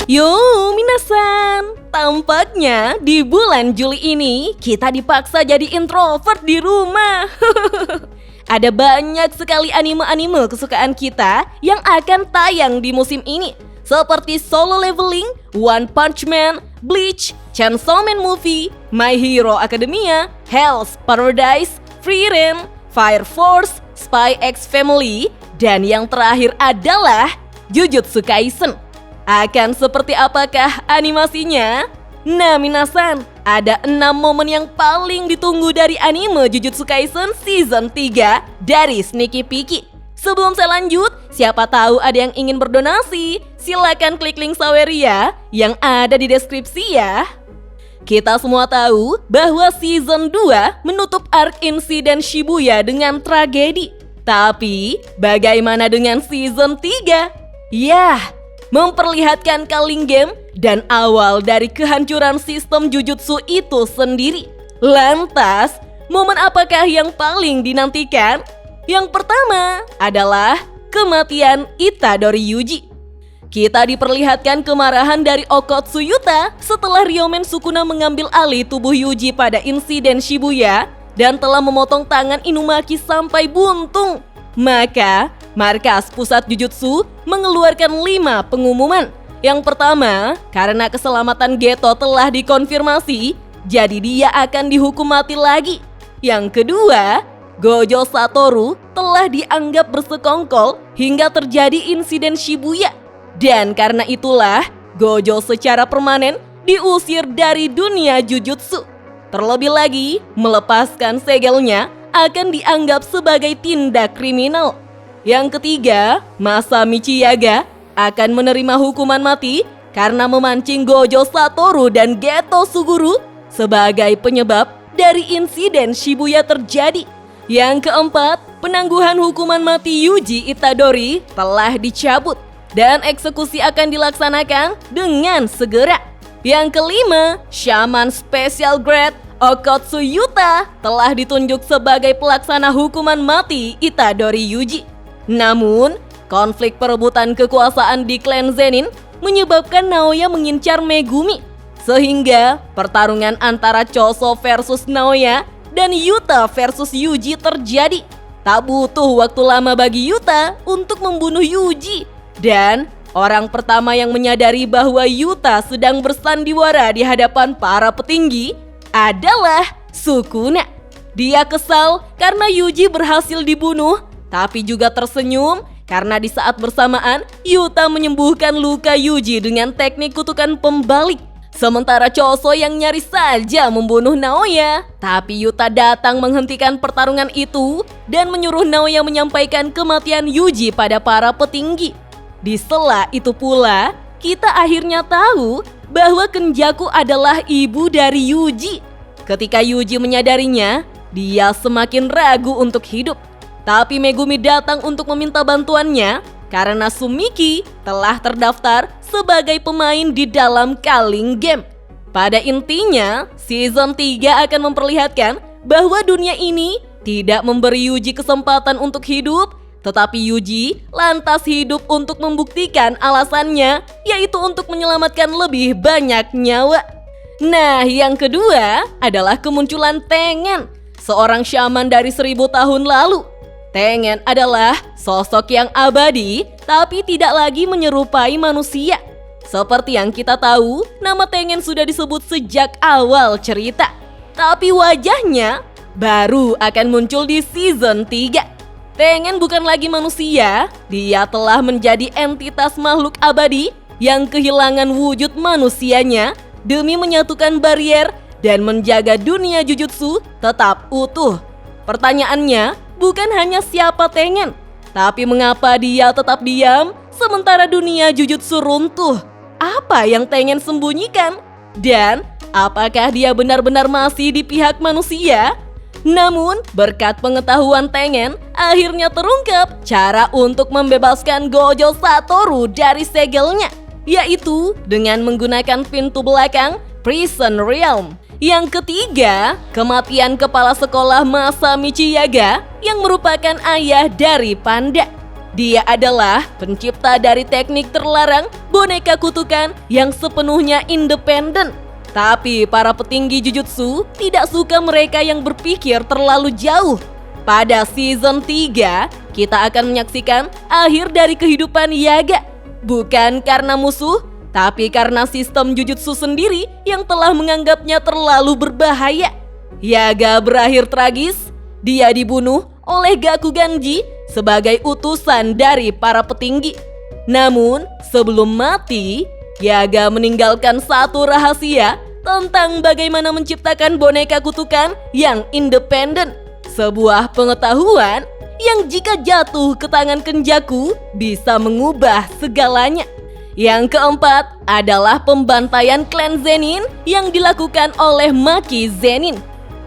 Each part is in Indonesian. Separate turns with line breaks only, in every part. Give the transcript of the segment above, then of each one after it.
Yo, minasan! Tampaknya di bulan Juli ini kita dipaksa jadi introvert di rumah. Ada banyak sekali anime-anime kesukaan kita yang akan tayang di musim ini, seperti Solo Leveling, One Punch Man, Bleach, Chainsaw Man Movie, My Hero Academia, Hell's Paradise, Frieren, Fire Force, Spy X Family, dan yang terakhir adalah Jujutsu Kaisen. Akan seperti apakah animasinya? Nah minasan, ada 6 momen yang paling ditunggu dari anime Jujutsu Kaisen Season 3 dari Sneaky Peaky. Sebelum saya lanjut, siapa tahu ada yang ingin berdonasi, silakan klik link Saweria yang ada di deskripsi ya. Kita semua tahu bahwa Season 2 menutup arc insiden Shibuya dengan tragedi. Tapi, bagaimana dengan Season 3? Yah, memperlihatkan Culling Game dan awal dari kehancuran sistem Jujutsu itu sendiri. Lantas, momen apakah yang paling dinantikan? Yang pertama adalah kematian Itadori Yuji. Kita diperlihatkan kemarahan dari Okotsu Yuta setelah Ryomen Sukuna mengambil alih tubuh Yuji pada insiden Shibuya dan telah memotong tangan Inumaki sampai buntung. Maka, markas pusat Jujutsu mengeluarkan 5 pengumuman. Yang pertama, karena keselamatan Geto telah dikonfirmasi, jadi dia akan dihukum mati lagi. Yang kedua, Gojo Satoru telah dianggap bersekongkol hingga terjadi insiden Shibuya. Dan karena itulah, Gojo secara permanen diusir dari dunia Jujutsu. Terlebih lagi, melepaskan segelnya akan dianggap sebagai tindak kriminal. Yang ketiga, Masami Chiyaga akan menerima hukuman mati karena memancing Gojo Satoru dan Geto Suguru sebagai penyebab dari insiden Shibuya terjadi. Yang keempat, penangguhan hukuman mati Yuji Itadori telah dicabut dan eksekusi akan dilaksanakan dengan segera. Yang kelima, Shaman Special Grade Okotsu Yuta telah ditunjuk sebagai pelaksana hukuman mati Itadori Yuji. Namun, konflik perebutan kekuasaan di klan Zenin menyebabkan Naoya mengincar Megumi, sehingga pertarungan antara Choso versus Naoya dan Yuta versus Yuji terjadi. Tak butuh waktu lama bagi Yuta untuk membunuh Yuji, dan orang pertama yang menyadari bahwa Yuta sedang bersandiwara di hadapan para petinggi adalah Sukuna. Dia kesal karena Yuji berhasil dibunuh, tapi juga tersenyum karena di saat bersamaan Yuta menyembuhkan luka Yuji dengan teknik kutukan pembalik. Sementara Choso yang nyaris saja membunuh Naoya, tapi Yuta datang menghentikan pertarungan itu dan menyuruh Naoya menyampaikan kematian Yuji pada para petinggi. Di sela itu pula, kita akhirnya tahu bahwa Kenjaku adalah ibu dari Yuji. Ketika Yuji menyadarinya, dia semakin ragu untuk hidup. Tapi Megumi datang untuk meminta bantuannya karena Sumiki telah terdaftar sebagai pemain di dalam Culling Game. Pada intinya, Season 3 akan memperlihatkan bahwa dunia ini tidak memberi Yuji kesempatan untuk hidup, tetapi Yuji lantas hidup untuk membuktikan alasannya, yaitu untuk menyelamatkan lebih banyak nyawa. Nah, yang kedua adalah kemunculan Tengen, seorang shaman dari 1000 tahun lalu. Tengen adalah sosok yang abadi, tapi tidak lagi menyerupai manusia. Seperti yang kita tahu, nama Tengen sudah disebut sejak awal cerita. Tapi wajahnya baru akan muncul di Season 3. Tengen bukan lagi manusia, dia telah menjadi entitas makhluk abadi yang kehilangan wujud manusianya demi menyatukan barrier dan menjaga dunia Jujutsu tetap utuh. Pertanyaannya bukan hanya siapa Tengen, tapi mengapa dia tetap diam sementara dunia Jujutsu runtuh? Apa yang Tengen sembunyikan? Dan apakah dia benar-benar masih di pihak manusia? Namun, berkat pengetahuan Tengen, akhirnya terungkap cara untuk membebaskan Gojo Satoru dari segelnya, yaitu dengan menggunakan pintu belakang Prison Realm. Yang ketiga, kematian kepala sekolah Masami Chiyaga yang merupakan ayah dari Panda. Dia adalah pencipta dari teknik terlarang boneka kutukan yang sepenuhnya independen. Tapi para petinggi Jujutsu tidak suka mereka yang berpikir terlalu jauh. Pada season 3, kita akan menyaksikan akhir dari kehidupan Yaga. Bukan karena musuh, tapi karena sistem Jujutsu sendiri yang telah menganggapnya terlalu berbahaya. Yaga berakhir tragis, dia dibunuh oleh Gakuganji sebagai utusan dari para petinggi. Namun, sebelum mati, Yaga meninggalkan satu rahasia tentang bagaimana menciptakan boneka kutukan yang independen. Sebuah pengetahuan yang jika jatuh ke tangan Kenjaku bisa mengubah segalanya. Yang keempat adalah pembantaian klan Zenin yang dilakukan oleh Maki Zenin.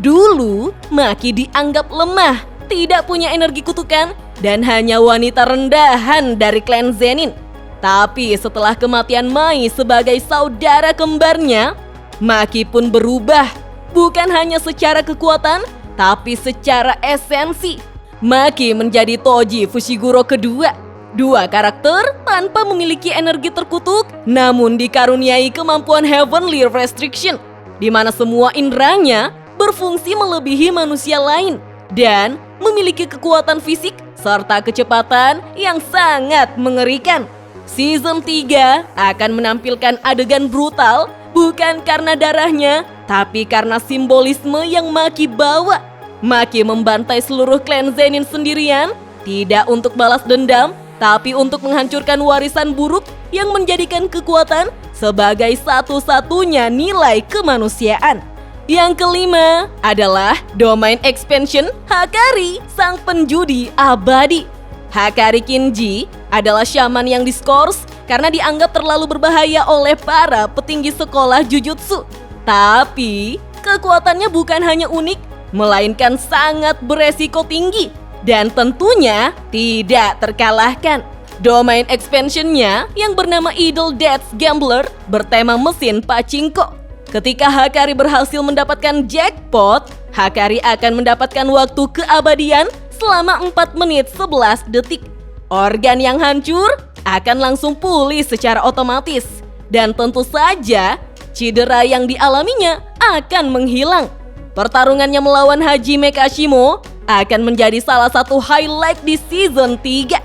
Dulu, Maki dianggap lemah, tidak punya energi kutukan, dan hanya wanita rendahan dari klan Zenin. Tapi setelah kematian Mai sebagai saudara kembarnya, Maki pun berubah, bukan hanya secara kekuatan, tapi secara esensi. Maki menjadi Toji Fushiguro kedua. Dua karakter tanpa memiliki energi terkutuk, namun dikaruniai kemampuan Heavenly Restriction, di mana semua inderanya berfungsi melebihi manusia lain dan memiliki kekuatan fisik serta kecepatan yang sangat mengerikan. Season 3 akan menampilkan adegan brutal bukan karena darahnya, tapi karena simbolisme yang Maki bawa. Maki membantai seluruh klan Zenin sendirian, tidak untuk balas dendam, tapi untuk menghancurkan warisan buruk yang menjadikan kekuatan sebagai satu-satunya nilai kemanusiaan. Yang kelima adalah Domain Expansion Hakari, sang penjudi abadi. Hakari Kinji adalah shaman yang diskors karena dianggap terlalu berbahaya oleh para petinggi sekolah Jujutsu. Tapi kekuatannya bukan hanya unik, melainkan sangat beresiko tinggi dan tentunya tidak terkalahkan. Domain expansion-nya yang bernama Idle Death Gambler bertema mesin pachinko. Ketika Hakari berhasil mendapatkan jackpot, Hakari akan mendapatkan waktu keabadian selama 4 menit 11 detik. Organ yang hancur akan langsung pulih secara otomatis. Dan tentu saja, cedera yang dialaminya akan menghilang. Pertarungannya melawan Hajime Kashimo akan menjadi salah satu highlight di season 3.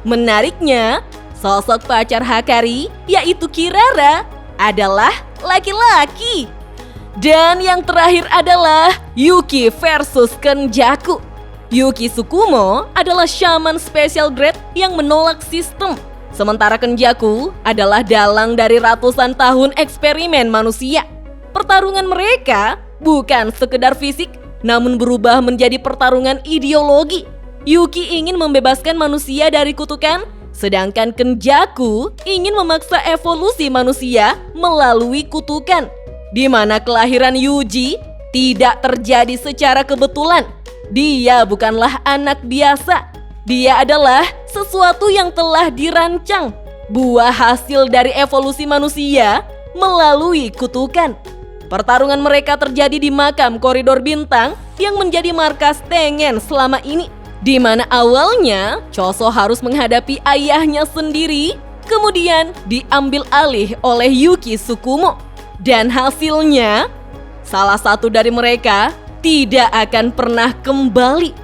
Menariknya, sosok pacar Hakari, yaitu Kirara, adalah laki-laki. Dan yang terakhir adalah Yuki versus Kenjaku. Yuki Tsukumo adalah shaman special grade yang menolak sistem. Sementara Kenjaku adalah dalang dari ratusan tahun eksperimen manusia. Pertarungan mereka bukan sekedar fisik, namun berubah menjadi pertarungan ideologi. Yuki ingin membebaskan manusia dari kutukan, sedangkan Kenjaku ingin memaksa evolusi manusia melalui kutukan, di mana kelahiran Yuji tidak terjadi secara kebetulan. Dia bukanlah anak biasa. Dia adalah sesuatu yang telah dirancang, buah hasil dari evolusi manusia melalui kutukan. Pertarungan mereka terjadi di makam koridor bintang yang menjadi markas Tengen selama ini, di mana awalnya Choso harus menghadapi ayahnya sendiri, kemudian diambil alih oleh Yuki Tsukumo. Dan hasilnya, salah satu dari mereka tidak akan pernah kembali.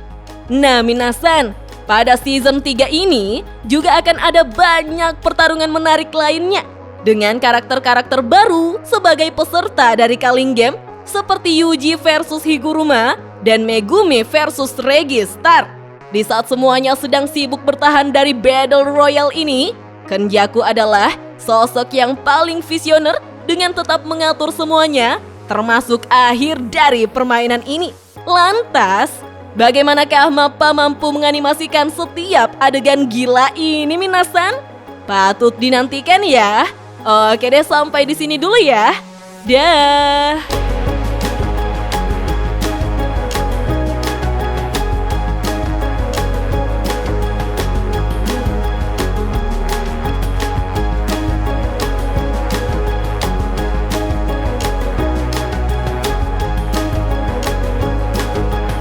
Nah minasan, pada season 3 ini juga akan ada banyak pertarungan menarik lainnya dengan karakter-karakter baru sebagai peserta dari Culling Game seperti Yuji versus Higuruma dan Megumi versus Registar. Di saat semuanya sedang sibuk bertahan dari Battle Royale ini, Kenjaku adalah sosok yang paling visioner dengan tetap mengatur semuanya, termasuk akhir dari permainan ini. Lantas, bagaimanakah Mappa mampu menganimasikan setiap adegan gila ini minasan? Patut dinantikan ya. Oke deh, sampai di sini dulu ya. Dah.